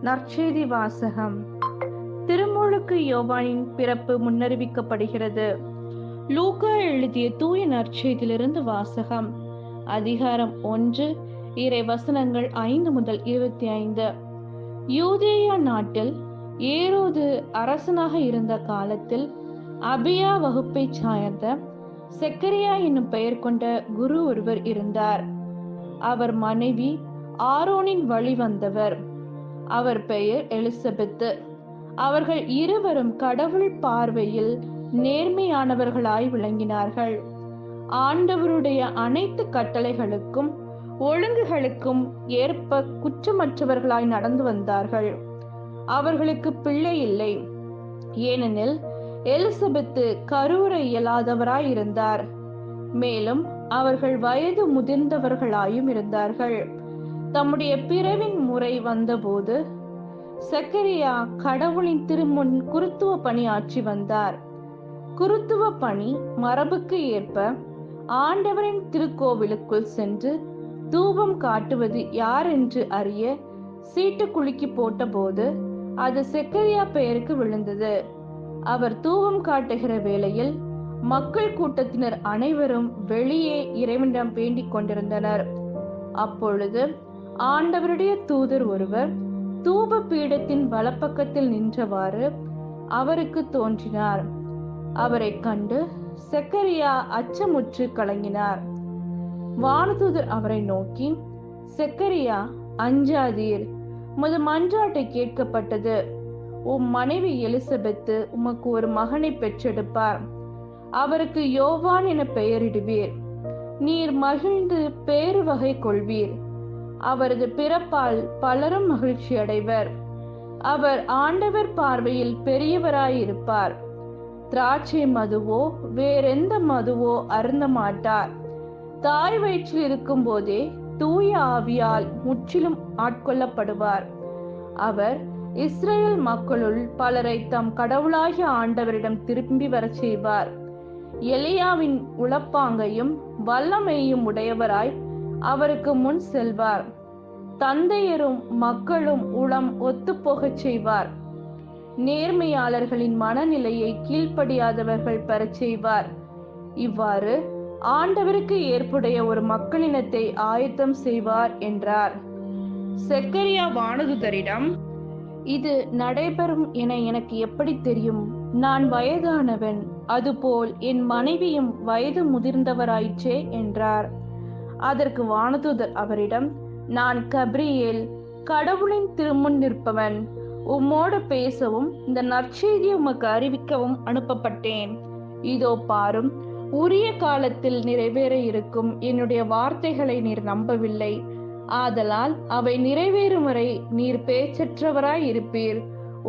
நற்செய்தி வாசகம். திருமுழுக்கு யோவானின் பிறப்பு முன்னறிவிக்கப்படுகிறது. லூக்கா எழுதிய தூய நற்செய்தியிலிருந்து வாசகம். அதிகாரம் 1, இறை வசனங்கள் 5 முதல் 25. யூதேயா நாட்டில் ஏரோது அரசனாக இருந்த காலத்தில் அபியா வகுப்பை சார்ந்த செக்கரியா என்னும் பெயர் கொண்ட குரு ஒருவர் இருந்தார். அவர் மனைவி ஆரோனின் வழி வந்தவர். அவர் பெயர் எலிசபெத்து. அவர்கள் இருவரும் கடவுள் பார்வையில் நேர்மையானவர்களாய் விளங்கினார்கள். ஆண்டவருடைய அனைத்து கட்டளைகளுக்கும் ஒழுங்குகளுக்கும் ஏற்ப குற்றமற்றவர்களாய் நடந்து வந்தார்கள். அவர்களுக்கு பிள்ளை இல்லை, ஏனெனில் எலிசபெத்து கருவுற இயலாதவராய் இருந்தார். மேலும் அவர்கள் வயது முதிர்ந்தவர்களாயும் இருந்தார்கள். தம்முடைய பிறவின் முறை வந்தபோது செக்கரியா கடவுளின் திருமுன் குருத்துவ பணி ஆற்றி வந்தார். குருத்துவ பணி மரபுக்கு ஏற்ப ஆண்டவரின் திருக்கோவிலுக்குள் சென்று தூபம் காட்டுவது யார் என்று அறிய சீட்டு குலுக்கி போட்டபோது அது செக்கரியா பெயருக்கு விழுந்தது. அவர் தூபம் காட்டுகிற வேளையில் மக்கள் கூட்டத்தினர் அனைவரும் வெளியே இறைவனிடம் வேண்டிக் கொண்டிருந்தனர். அப்பொழுது ஆண்டவருடைய தூதர் ஒருவர் தூப பீடத்தின் வலப்பக்கத்தில் நின்றவாறு அவருக்கு தோன்றினார். அவரை கண்டு செக்கரியா அச்சமுற்று கலங்கினார். வானதூதர் அவரை நோக்கி, செக்கரியா, அஞ்சாதீர், உமது மன்றாட்டை கேட்கப்பட்டது. உம் மனைவி எலிசபெத்து உமக்கு ஒரு மகனை பெற்றெடுப்பார். அவருக்கு யோவான் என பெயரிடுவீர். நீர் மகிழ்ந்து பேறு வகை கொள்வீர். அவரது பிறப்பால் பலரும் மகிழ்ச்சி அடைவர். அவர் ஆண்டவர் பார்வையில் பெரியவராயிருப்பார். திராட்சை மதுவோ வேறெந்த மதுவோ அருந்த மாட்டார். தாய் வயிற்றில் இருக்கும் போதே தூய ஆவியால் முற்றிலும் ஆட்கொள்ளப்படுவார். அவர் இஸ்ரேல் மக்களுள் பலரை தம் கடவுளாகிய ஆண்டவரிடம் திரும்பி வர செய்வார். எலியாவின் உளப்பாங்கையும் வல்லமையும் உடையவராய் அவருக்கு முன் செல்வார். தந்தையரும் மக்களும் உளம் ஒத்துப்போகச் செய்வார். நேர்மையாளர்களின் மனநிலையை கீழ்ப்படியாதவர்கள் பெறச் செய்வார். இவ்வாறு ஆண்டவருக்கு ஏற்புடைய ஒரு மக்களினத்தை ஆயத்தம் செய்வார் என்றார். செக்கரியா வானதுதரிடம், இது நடைபெறும் என எனக்கு எப்படி தெரியும்? நான் வயதானவன், அதுபோல் என் மனைவியும் வயது முதிர்ந்தவராயிற்றே என்றார். அதற்கு வானதூதர் அவரிடம், நான் கப்ரியேல், கடவுளின் திருமுன் நிற்பவன். உம்மோடு பேசவும் இந்த நற்செய்தியை உமக்கு அறிவிக்கவும் அனுப்பப்பட்டேன். இதோ பாரும், உரிய காலத்தில் நிறைவேற இருக்கும் என்னுடைய வார்த்தைகளை நீர் நம்பவில்லை. ஆதலால் அவை நிறைவேறும் வரை நீர் பேச்சற்றவராய் இருப்பீர்.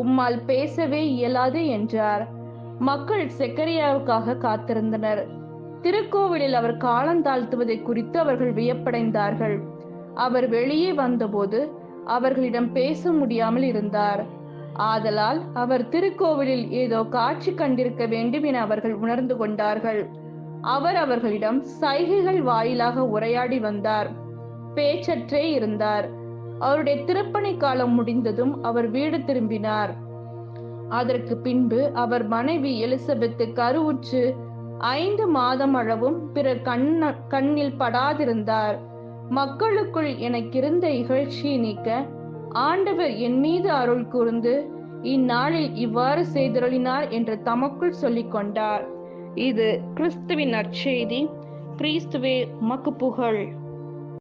உம்மால் பேசவே இயலாது என்றார். மக்கள் செக்கரியாவுக்காக காத்திருந்தனர். திருக்கோவிலில் அவர் காலந்தாழ்த்துவதை குறித்து அவர்கள் வியப்படைந்தார்கள். அவர் வெளியே வந்தபோது அவர்களிடம் பேச முடியாமல் இருந்தார். ஆதலால் அவர் திருக்கோவிலில் ஏதோ காட்சி கண்டிருக்க வேண்டும் என அவர்கள் உணர்ந்து கொண்டார்கள். அவர் அவர்களிடம் சைகைகள் வாயிலாக உரையாடி வந்தார். பேச்சற்றே இருந்தார். அவருடைய திருப்பணி காலம் முடிந்ததும் அவர் வீடு திரும்பினார். அதற்கு பின்பு அவர் மனைவி எலிசபெத்து கருவுற்று 5 மாதம் அளவும் பிறர் கண்ணில் படாதிருந்தார். மக்களுக்குள் எனக்கிருந்த இகழ்ச்சியை நீக்க ஆண்டவர் என் மீது அருள் கூர்ந்து இந்நாளில் இவ்வாறு செய்தருளினார் என்று தமக்குள் சொல்லிக் கொண்டார். இது கிறிஸ்துவின் நற்செய்தி. கிறிஸ்துவே உமக்கு புகழ்.